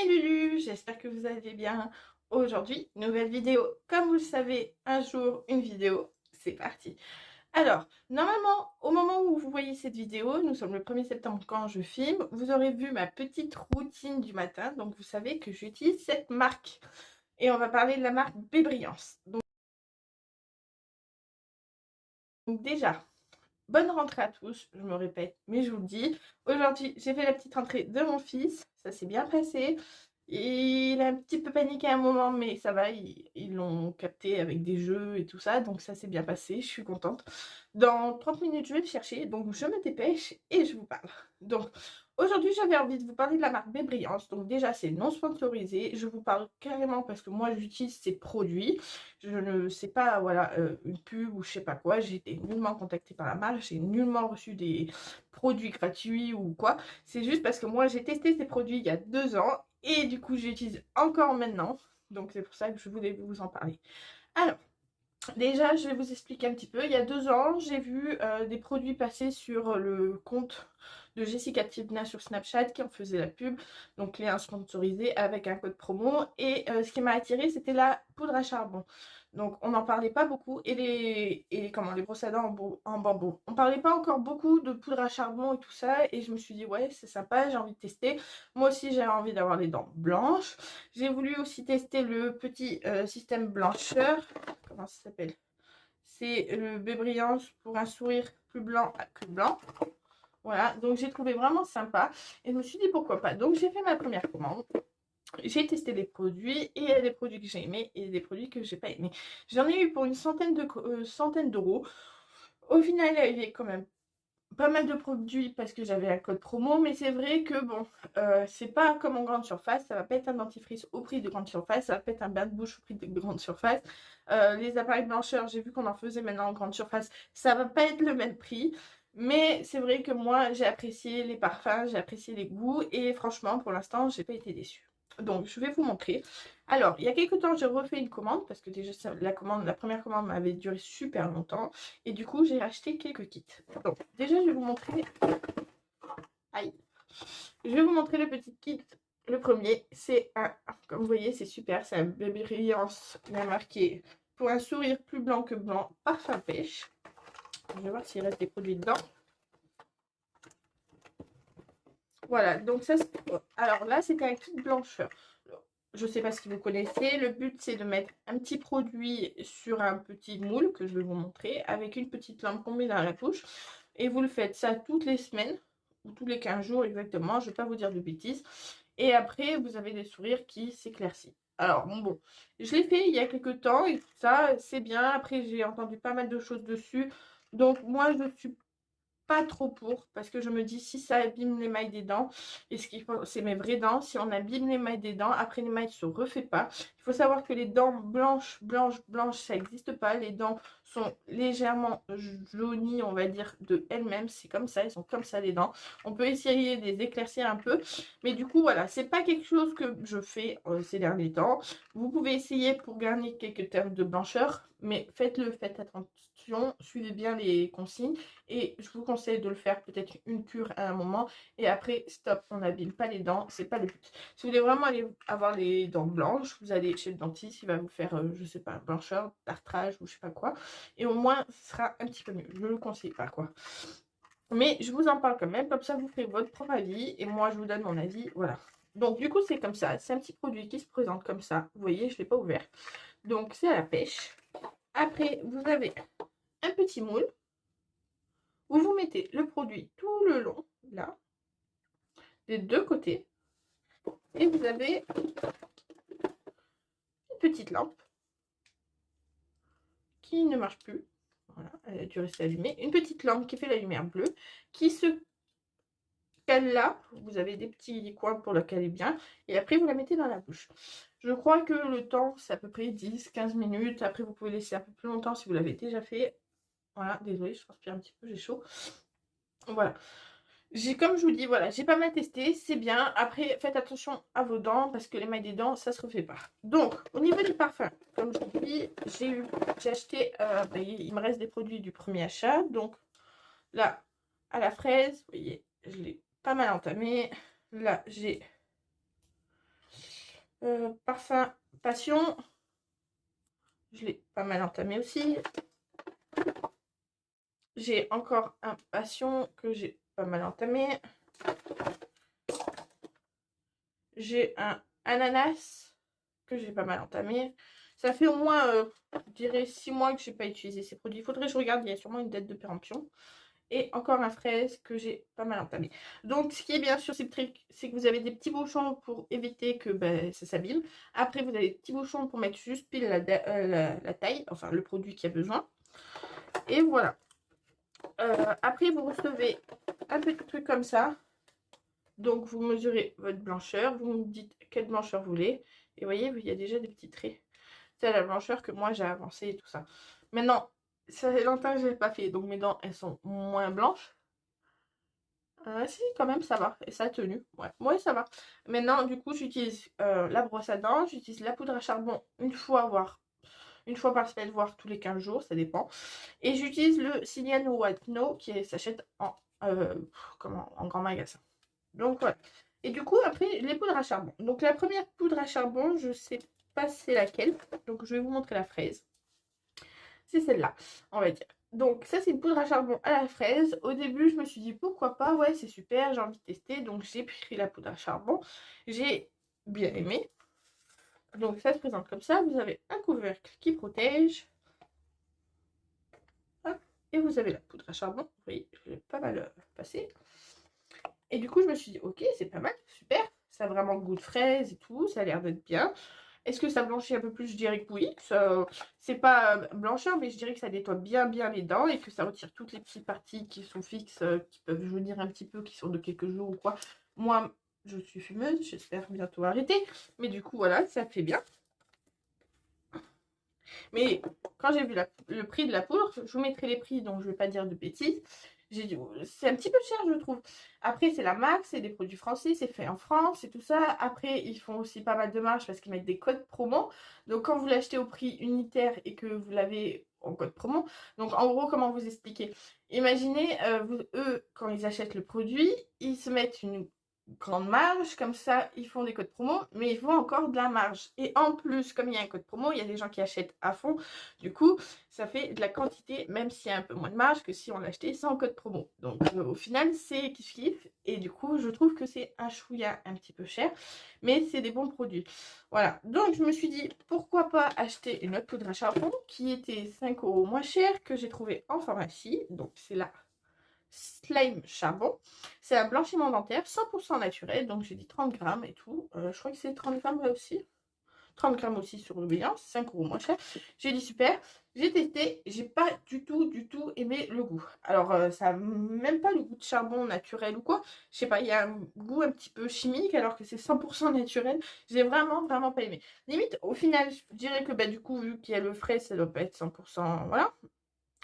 mes Lulus, j'espère que vous allez bien. Aujourd'hui, nouvelle vidéo. Comme vous le savez, un jour, une vidéo. C'est parti. Alors, normalement, au moment où vous voyez cette vidéo, nous sommes le 1er septembre quand je filme, vous aurez vu ma petite routine du matin. Donc, vous savez que j'utilise cette marque. Et on va parler de la marque Bébriance. Donc déjà, bonne rentrée à tous, je me répète, mais je vous le dis. Aujourd'hui, j'ai fait la petite rentrée de mon fils. Ça s'est bien passé. Il a un petit peu paniqué à un moment, mais ça va, ils l'ont capté avec des jeux et tout ça, donc ça s'est bien passé, je suis contente. Dans 30 minutes, je vais le chercher, donc je me dépêche et je vous parle. Donc, aujourd'hui, j'avais envie de vous parler de la marque Bébriance. Donc déjà, c'est non sponsorisé. Je vous parle carrément parce que moi, j'utilise ces produits. Je ne sais pas, voilà, une pub ou je sais pas quoi. J'ai été nullement contactée par la marque. J'ai nullement reçu des produits gratuits ou quoi. C'est juste parce que moi, j'ai testé ces produits il y a 2 ans et du coup, j'utilise encore maintenant. Donc, c'est pour ça que je voulais vous en parler. Alors, déjà, je vais vous expliquer un petit peu. Il y a 2 ans, j'ai vu des produits passer sur le compte de Jessica Tibna sur Snapchat qui en faisait la pub, donc lien sponsorisé avec un code promo. Et ce qui m'a attiré, c'était la poudre à charbon. Donc on n'en parlait pas beaucoup. Et les brosses à dents en bambou. On parlait pas encore beaucoup de poudre à charbon et tout ça. Et je me suis dit, ouais, c'est sympa, j'ai envie de tester. Moi aussi, j'avais envie d'avoir les dents blanches. J'ai voulu aussi tester le petit système blancheur. Comment ça s'appelle? C'est le Bébriance pour un sourire plus blanc que blanc. Voilà, donc j'ai trouvé vraiment sympa. Et je me suis dit pourquoi pas. Donc j'ai fait ma première commande. J'ai testé les produits et il y a des produits que j'ai aimés et des produits que j'ai pas aimés. J'en ai eu pour une centaine d'euros. Au final, il y avait quand même pas mal de produits parce que j'avais un code promo, mais c'est vrai que bon, c'est pas comme en grande surface, ça va pas être un dentifrice au prix de grande surface, ça va pas être un bain de bouche au prix de grande surface. Les appareils blancheurs, j'ai vu qu'on en faisait maintenant en grande surface, ça va pas être le même prix, mais c'est vrai que moi j'ai apprécié les parfums, j'ai apprécié les goûts et franchement pour l'instant j'ai pas été déçue. Donc je vais vous montrer. Alors il y a quelques temps j'ai refait une commande parce que déjà la première commande m'avait duré super longtemps. Et du coup, j'ai acheté quelques kits. Donc, déjà, je vais vous montrer. Aïe. Je vais vous montrer le petit kit. Le premier, c'est un. Comme vous voyez, c'est super. C'est un Baby Radiance. Il a marqué pour un sourire plus blanc que blanc, parfum pêche. Je vais voir s'il reste des produits dedans. Voilà, donc ça, alors là, c'était un kit blancheur. Je ne sais pas si vous connaissez. Le but, c'est de mettre un petit produit sur un petit moule que je vais vous montrer avec une petite lampe qu'on met dans la bouche. Et vous le faites ça toutes les semaines ou tous les 15 jours exactement. Je ne vais pas vous dire de bêtises. Et après, vous avez des sourires qui s'éclaircissent. Alors, bon, je l'ai fait il y a quelques temps et tout ça, c'est bien. Après, j'ai entendu pas mal de choses dessus. Donc, moi, je suis pas trop pour parce que je me dis si ça abîme l'émail des dents et ce qu'il faut c'est mes vraies dents, si on abîme l'émail des dents après l'émail se refait pas. Il faut savoir que les dents blanches ça n'existe pas, les dents sont légèrement jaunies on va dire de elles-mêmes, c'est comme ça, elles sont comme ça les dents. On peut essayer de les éclaircir un peu mais du coup voilà, c'est pas quelque chose que je fais ces derniers temps. Vous pouvez essayer pour gagner quelques teintes de blancheur mais faites-le, faites attention, suivez bien les consignes. Et je vous conseille de le faire peut-être une cure à un moment. Et après, stop, on n'abîme pas les dents. C'est pas le but. Si vous voulez vraiment aller avoir les dents blanches, vous allez chez le dentiste. Il va vous faire, je sais pas, un blancheur, tartrage ou je sais pas quoi. Et au moins, ce sera un petit peu mieux. Je ne le conseille pas, quoi. Mais je vous en parle quand même. Comme ça, vous ferez votre propre avis. Et moi, je vous donne mon avis. Voilà. Donc, du coup, c'est comme ça. C'est un petit produit qui se présente comme ça. Vous voyez, je ne l'ai pas ouvert. Donc, c'est à la pêche. Après, vous avez un petit moule où vous mettez le produit tout le long, là, des deux côtés, et vous avez une petite lampe qui ne marche plus. Voilà, elle a dû rester allumée. Une petite lampe qui fait la lumière bleue, qui se cale là. Vous avez des petits coins pour la caler bien, et après vous la mettez dans la bouche. Je crois que le temps, c'est à peu près 10-15 minutes. Après, vous pouvez laisser un peu plus longtemps si vous l'avez déjà fait. Voilà, désolée, je transpire un petit peu, j'ai chaud. Voilà. Comme je vous dis, voilà, j'ai pas mal testé, c'est bien. Après, faites attention à vos dents parce que l'émail des dents, ça se refait pas. Donc, au niveau des parfums, comme je vous dis, j'ai acheté, il me reste des produits du premier achat. Donc, là, à la fraise, vous voyez, je l'ai pas mal entamé. Là, j'ai Parfum Passion. Je l'ai pas mal entamé aussi. J'ai encore un Passion que j'ai pas mal entamé. J'ai un Ananas que j'ai pas mal entamé. Ça fait au moins, je dirais, 6 mois que j'ai pas utilisé ces produits. Il faudrait que je regarde, il y a sûrement une date de péremption. Et encore un fraise que j'ai pas mal entamé. Donc, ce qui est bien sûr, c'est que vous avez des petits bouchons pour éviter que ça s'abîme. Après, vous avez des petits bouchons pour mettre juste pile la taille, enfin le produit qui a besoin. Et voilà. Après, vous recevez un petit truc comme ça. Donc, vous mesurez votre blancheur. Vous me dites quelle blancheur vous voulez. Et vous voyez, il y a déjà des petits traits. C'est la blancheur que moi j'ai avancé et tout ça. Maintenant, ça fait longtemps que je l'ai pas fait. Donc, mes dents, elles sont moins blanches. Si, quand même, ça va. Et ça a tenu. Ouais, ça va. Maintenant, du coup, j'utilise la brosse à dents. J'utilise la poudre à charbon une fois par semaine, voire tous les 15 jours, ça dépend. Et j'utilise le Cillian White No qui s'achète en grand magasin. Donc, voilà. Et du coup, après, les poudres à charbon. Donc, la première poudre à charbon, je sais pas c'est laquelle. Donc, je vais vous montrer la fraise. C'est celle-là, on va dire. Donc ça c'est une poudre à charbon à la fraise. Au début je me suis dit pourquoi pas, ouais c'est super, j'ai envie de tester. Donc j'ai pris la poudre à charbon. J'ai bien aimé. Donc ça se présente comme ça. Vous avez un couvercle qui protège. Hop. Et vous avez la poudre à charbon. Vous voyez, je l'ai pas mal passé. Et du coup je me suis dit ok c'est pas mal, super. Ça a vraiment le goût de fraise et tout, ça a l'air d'être bien. Est-ce que ça blanchit un peu plus? Je dirais que oui. C'est pas blancheur, mais je dirais que ça nettoie bien les dents et que ça retire toutes les petites parties qui sont fixes, qui peuvent jaunir un petit peu, qui sont de quelques jours ou quoi. Moi, je suis fumeuse, j'espère bientôt arrêter. Mais du coup, voilà, ça fait bien. Mais quand j'ai vu le prix de la poudre, je vous mettrai les prix, donc je ne vais pas dire de bêtises. J'ai dit, c'est un petit peu cher, je trouve. Après, c'est la marque, c'est des produits français, c'est fait en France et tout ça. Après, ils font aussi pas mal de marge parce qu'ils mettent des codes promo. Donc, quand vous l'achetez au prix unitaire et que vous l'avez en code promo, donc en gros, comment vous expliquer? Imaginez, eux, quand ils achètent le produit, ils se mettent une grande marge, comme ça ils font des codes promo, mais ils font encore de la marge. Et en plus, comme il y a un code promo, il y a des gens qui achètent à fond, du coup ça fait de la quantité, même s'il y a un peu moins de marge que si on l'achetait sans code promo. Donc au final c'est kiff kiff, et du coup je trouve que c'est un chouïa un petit peu cher, mais c'est des bons produits. Voilà, donc je me suis dit pourquoi pas acheter une autre poudre à charbon qui était 5 € moins cher, que j'ai trouvé en pharmacie. Donc c'est là Slime Charbon. C'est un blanchiment dentaire 100% naturel. Donc j'ai dit 30 grammes et tout. Je crois que c'est 30 grammes là aussi. 30 grammes aussi sur Obéissance, 5 € moins cher. J'ai dit super. J'ai testé. J'ai pas du tout aimé le goût. Alors ça n'a même pas le goût de charbon naturel ou quoi. Je sais pas, il y a un goût un petit peu chimique alors que c'est 100% naturel. J'ai vraiment pas aimé. Limite, au final, je dirais que du coup, vu qu'il y a le frais, ça doit pas être 100%. Voilà.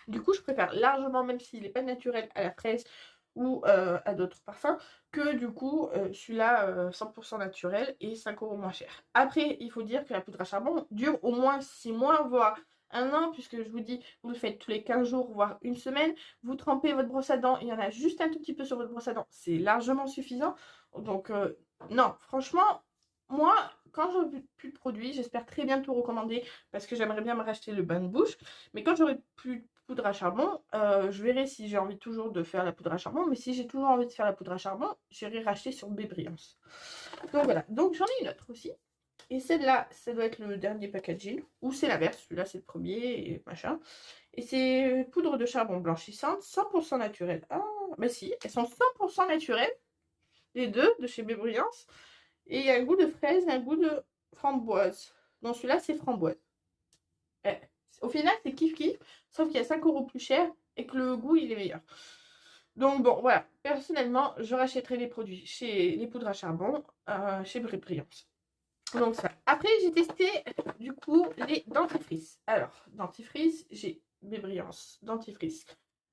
Du coup, je préfère largement, même s'il n'est pas naturel, à la fraise ou à d'autres parfums, que du coup, celui-là 100% naturel et 5 € moins cher. Après, il faut dire que la poudre à charbon dure au moins 6 mois, voire un an, puisque je vous dis, vous le faites tous les 15 jours, voire une semaine. Vous trempez votre brosse à dents, il y en a juste un tout petit peu sur votre brosse à dents, c'est largement suffisant. Donc, non, franchement, moi, quand j'aurai plus de produits, j'espère très bientôt recommander, parce que j'aimerais bien me racheter le bain de bouche. Mais quand j'aurai plus de poudre à charbon, je verrai si j'ai envie toujours de faire la poudre à charbon. Mais si j'ai toujours envie de faire la poudre à charbon, j'irai racheter sur Bébriance. Donc voilà, donc j'en ai une autre aussi. Et celle-là, ça doit être le dernier packaging. Ou c'est l'inverse, celui-là c'est le premier et machin. Et c'est poudre de charbon blanchissante, 100% naturelle. Ah, bah si, elles sont 100% naturelles, les deux, de chez Bébriance. Et il y a un goût de fraise et un goût de framboise. Donc celui-là, c'est framboise. Au final, c'est kiff kiff, sauf qu'il y a 5 € plus cher et que le goût, il est meilleur. Donc bon, voilà. Personnellement, je rachèterai les produits chez les poudres à charbon, chez Briance. Donc ça. Après, j'ai testé, du coup, les dentifrices. Alors, dentifrice, j'ai Bébriance dentifrice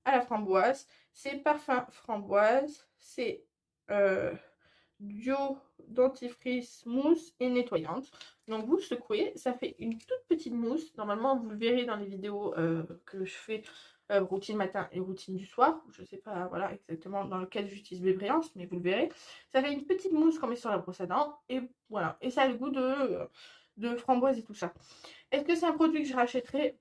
à la framboise. C'est parfum framboise. C'est duo dentifrice mousse et nettoyante. Donc vous secouez, ça fait une toute petite mousse. Normalement vous le verrez dans les vidéos que je fais routine matin et routine du soir. Je sais pas, voilà, exactement dans lequel j'utilise mes brillances, mais vous le verrez. Ça fait une petite mousse qu'on met sur la brosse à dents, et voilà. Et ça a le goût de framboise et tout ça. Est-ce que c'est un produit que je rachèterais?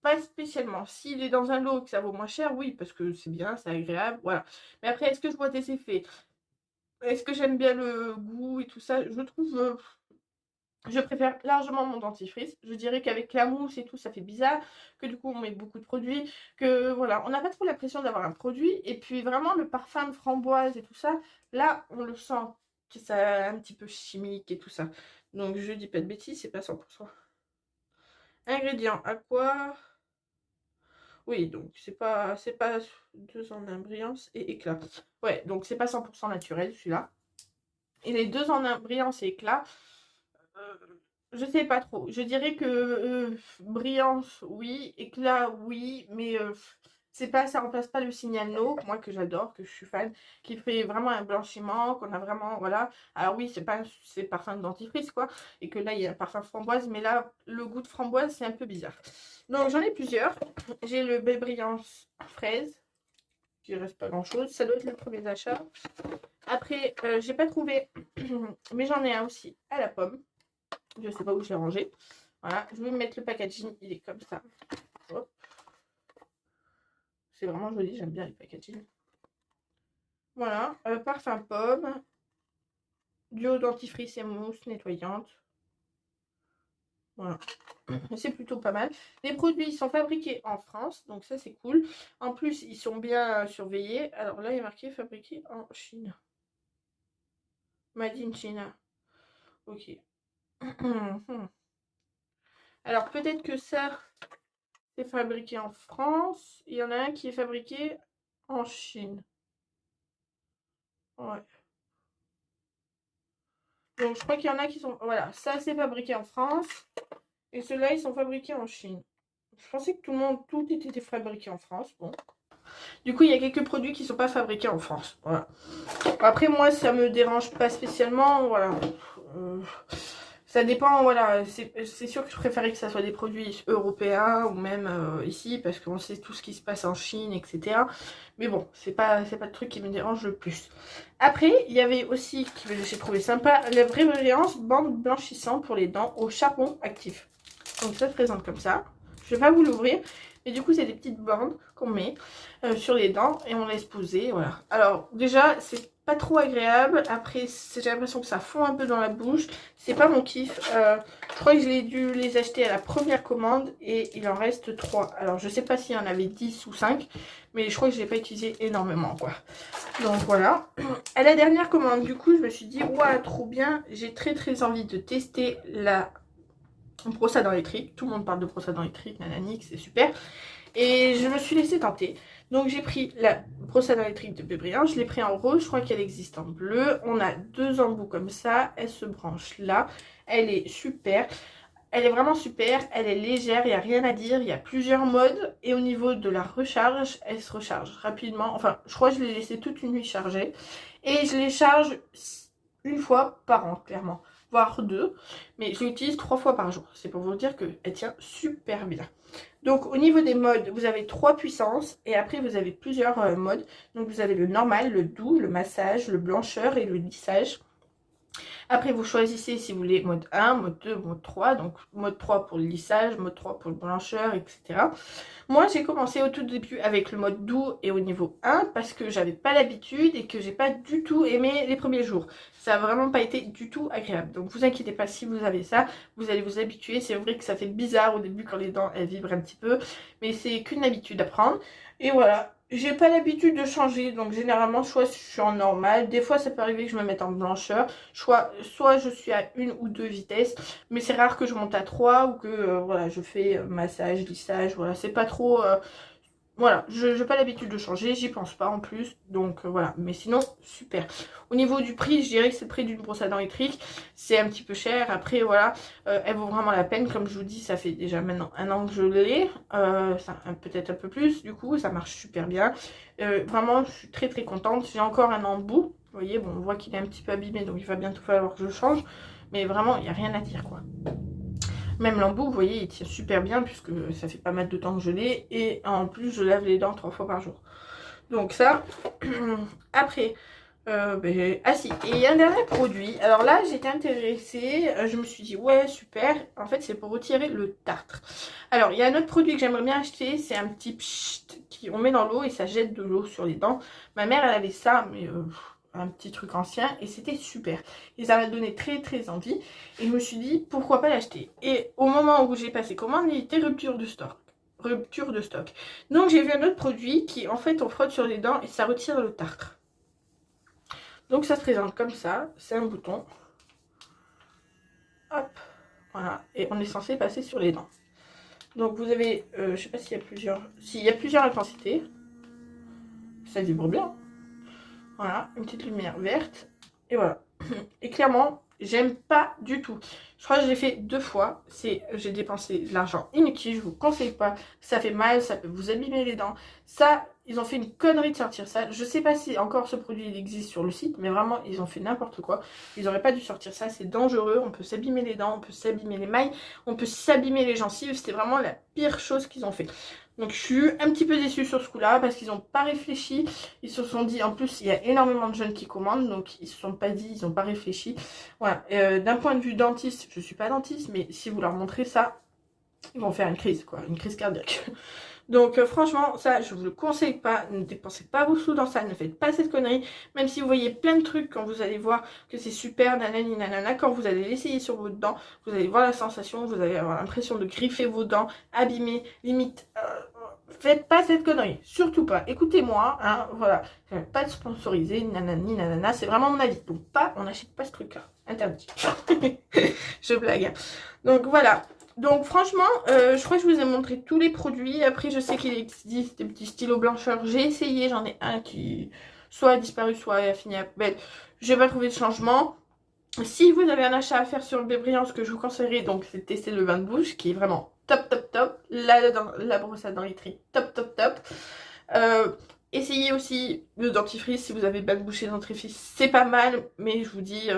Pas spécialement. S'il est dans un lot que ça vaut moins cher, oui, parce que c'est bien, c'est agréable, voilà. Mais après, est-ce que je vois des effets? Est-ce que j'aime bien le goût et tout ça? Je trouve, je préfère largement mon dentifrice. Je dirais qu'avec la mousse et tout, ça fait bizarre, que du coup on met beaucoup de produits, que voilà, on n'a pas trop l'impression d'avoir un produit. Et puis vraiment le parfum de framboise et tout ça, là on le sent, que ça un petit peu chimique et tout ça. Donc je dis pas de bêtises, c'est pas 100%. Ingrédients, aqua. Oui, donc c'est pas 2 en 1 brillance et éclat. Ouais, donc c'est pas 100% naturel celui-là. Et les 2 en 1 brillance et éclat, euh, je sais pas trop. Je dirais que brillance, oui, éclat, oui, mais c'est pas, ça remplace pas le signal no, moi que j'adore, que je suis fan, qui fait vraiment un blanchiment, qu'on a vraiment, voilà. Alors oui, c'est parfum de dentifrice, quoi, et que là, il y a un parfum framboise, mais là, le goût de framboise, c'est un peu bizarre. Donc j'en ai plusieurs. J'ai le Belle Brillance fraise, il reste pas grand-chose. Ça doit être le premier achat. Après, j'ai pas trouvé, mais j'en ai un aussi à la pomme. Je sais pas où je l'ai rangé. Voilà, je vais mettre le packaging, il est comme ça. Hop. C'est vraiment joli, j'aime bien les packaging. Voilà, parfum pomme, duo dentifrice et mousse nettoyante. Voilà, c'est plutôt pas mal. Les produits sont fabriqués en France, donc ça c'est cool. En plus, ils sont bien surveillés. Alors là, il est marqué fabriqué en Chine. Made in China. Ok. Alors peut-être que ça, c'est fabriqué en France. Il y en a un qui est fabriqué en Chine. Ouais. Donc je crois qu'il y en a qui sont... Voilà, ça c'est fabriqué en France. Et ceux-là, ils sont fabriqués en Chine. Je pensais que tout était fabriqué en France. Bon. Du coup, il y a quelques produits qui ne sont pas fabriqués en France. Voilà. Après, moi, ça me dérange pas spécialement. Voilà. Euh, Ça dépend, voilà. C'est sûr que je préférais que ça soit des produits européens ou même ici, parce qu'on sait tout ce qui se passe en Chine, etc. Mais bon, c'est pas le truc qui me dérange le plus. Après, il y avait aussi, que j'ai trouvé sympa, la vraie brillance bande blanchissante pour les dents au charbon actif. Donc ça se présente comme ça. Je vais pas vous l'ouvrir. Mais du coup, c'est des petites bandes qu'on met sur les dents et on laisse poser. Voilà. Alors déjà, c'est pas trop agréable. Après, j'ai l'impression que ça fond un peu dans la bouche. C'est pas mon kiff. Je crois que j'ai dû les acheter à la première commande et il en reste 3. Alors, je sais pas s'il y en avait 10 ou 5. Mais je crois que je l'ai pas utilisé énormément, quoi. Donc voilà. À la dernière commande, du coup, je me suis dit, ouais, trop bien. J'ai très très envie de tester la brosse à dents électrique. Tout le monde parle de brosse à dents électrique, nananique, c'est super. Et je me suis laissée tenter. Donc j'ai pris la brosse à dents électrique de Bébrillant. Je l'ai pris en rose, je crois qu'elle existe en bleu. On a 2 embouts comme ça. Elle se branche là. Elle est super. Elle est vraiment super. Elle est légère, il n'y a rien à dire. Il y a plusieurs modes. Et au niveau de la recharge, elle se recharge rapidement. Enfin, je crois que je l'ai laissée toute une nuit chargée. Et je les charge une fois par an, clairement. Voire 2. Mais je l'utilise 3 fois par jour. C'est pour vous dire qu'elle tient super bien. Donc au niveau des modes, vous avez 3 puissances et après vous avez plusieurs modes. Donc vous avez le normal, le doux, le massage, le blancheur et le lissage. Après vous choisissez si vous voulez mode 1, mode 2, mode 3. Donc mode 3 pour le lissage, mode 3 pour le blancheur, etc. Moi j'ai commencé au tout début avec le mode doux et au niveau 1 parce que j'avais pas l'habitude et que j'ai pas du tout aimé les premiers jours. Ça a vraiment pas été du tout agréable. Donc vous inquiétez pas si vous avez ça, vous allez vous habituer. C'est vrai que ça fait bizarre au début quand les dents elles vibrent un petit peu, mais c'est qu'une habitude à prendre. Et voilà, j'ai pas l'habitude de changer, donc généralement soit je suis en normal, des fois ça peut arriver que je me mette en blancheur, soit je suis à 1 ou 2 vitesses, mais c'est rare que je monte à 3 ou que voilà, je fais massage, lissage, voilà, c'est pas trop... voilà, je n'ai pas l'habitude de changer, j'y pense pas en plus, donc voilà, mais sinon, super. Au niveau du prix, je dirais que c'est le prix d'une brosse à dents électrique, c'est un petit peu cher, après voilà, elle vaut vraiment la peine, comme je vous dis, ça fait déjà maintenant 1 an que je l'ai, peut-être un peu plus, du coup, ça marche super bien. Vraiment, je suis très très contente, j'ai encore un embout, vous voyez, bon, on voit qu'il est un petit peu abîmé, donc il va bientôt falloir que je change, mais vraiment, il n'y a rien à dire, quoi. Même l'embout, vous voyez, il tient super bien puisque ça fait pas mal de temps que je l'ai. Et en plus, je lave les dents 3 fois par jour. Donc ça, après, ah si, et il y a un dernier produit. Alors là, j'étais intéressée. Je me suis dit, ouais, super. En fait, c'est pour retirer le tartre. Alors, il y a un autre produit que j'aimerais bien acheter. C'est un petit pchit qu'on met dans l'eau et ça jette de l'eau sur les dents. Ma mère, elle avait ça, mais un petit truc ancien. Et c'était super. Et ça m'a donné très, très envie. Et je me suis dit, pourquoi pas l'acheter. Et au moment où j'ai passé commande, il était rupture de stock. Rupture de stock. Donc j'ai vu un autre produit qui en fait on frotte sur les dents et ça retire le tartre. Donc ça se présente comme ça, c'est un bouton. Hop, voilà, et on est censé passer sur les dents. Donc vous avez, je sais pas s'il y a plusieurs, s'il y a plusieurs intensités. Ça vibre bien. Voilà, une petite lumière verte. Et voilà. Et clairement, j'aime pas du tout. Je crois que je l'ai fait 2 fois. J'ai dépensé de l'argent inutile. Je vous conseille pas. Ça fait mal, ça peut vous abîmer les dents. Ça, ils ont fait une connerie de sortir ça. Je sais pas si encore ce produit il existe sur le site, mais vraiment, ils ont fait n'importe quoi. Ils auraient pas dû sortir ça. C'est dangereux. On peut s'abîmer les dents, on peut s'abîmer les mailles, on peut s'abîmer les gencives. C'était vraiment la pire chose qu'ils ont fait. Donc je suis un petit peu déçue sur ce coup-là parce qu'ils n'ont pas réfléchi. Ils se sont dit, en plus il y a énormément de jeunes qui commandent, donc ils se sont pas dit, ils n'ont pas réfléchi. Voilà, d'un point de vue dentiste, je suis pas dentiste, mais si vous leur montrez ça, ils vont faire une crise, quoi, une crise cardiaque. Donc franchement, ça je vous le conseille pas, ne dépensez pas vos sous dans ça, ne faites pas cette connerie. Même si vous voyez plein de trucs quand vous allez voir que c'est super, nanani nanana, quand vous allez l'essayer sur votre dent, vous allez voir la sensation, vous allez avoir l'impression de griffer vos dents, abîmer, limite... faites pas cette connerie, surtout pas. Écoutez-moi, hein, voilà. Pas de sponsorisé, nanani, nanana, c'est vraiment mon avis. Donc pas, on n'achète pas ce truc-là. Interdit. Je blague. Hein. Donc voilà. Donc franchement, je crois que je vous ai montré tous les produits. Après, je sais qu'il existe des petits stylos blancheurs. J'ai essayé, j'en ai un qui soit a disparu, soit a fini à poubelle. J'ai pas trouvé de changement. Si vous avez un achat à faire sur le Bébrillant, ce que je vous conseillerais, donc c'est de tester le bain de bouche qui est vraiment top top top. La brosse à dents électrique, top top top. Essayez aussi le dentifrice si vous avez bain de bouche et dentifrice, c'est pas mal, mais je vous dis...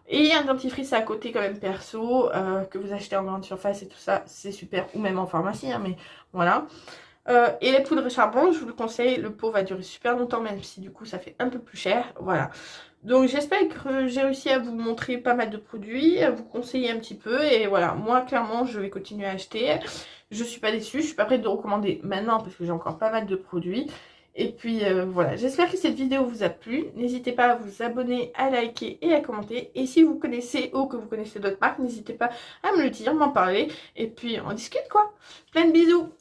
et un dentifrice à côté quand même perso, que vous achetez en grande surface et tout ça, c'est super, ou même en pharmacie, hein, mais voilà. Et les poudres à charbon, je vous le conseille, le pot va durer super longtemps, même si du coup ça fait un peu plus cher, voilà. Donc j'espère que j'ai réussi à vous montrer pas mal de produits, à vous conseiller un petit peu, et voilà, moi clairement je vais continuer à acheter. Je suis pas déçue, je suis pas prête de recommander maintenant parce que j'ai encore pas mal de produits. Et puis voilà, j'espère que cette vidéo vous a plu. N'hésitez pas à vous abonner, à liker et à commenter. Et si vous connaissez ou que vous connaissez d'autres marques, n'hésitez pas à me le dire, m'en parler. Et puis on discute quoi. Plein de bisous.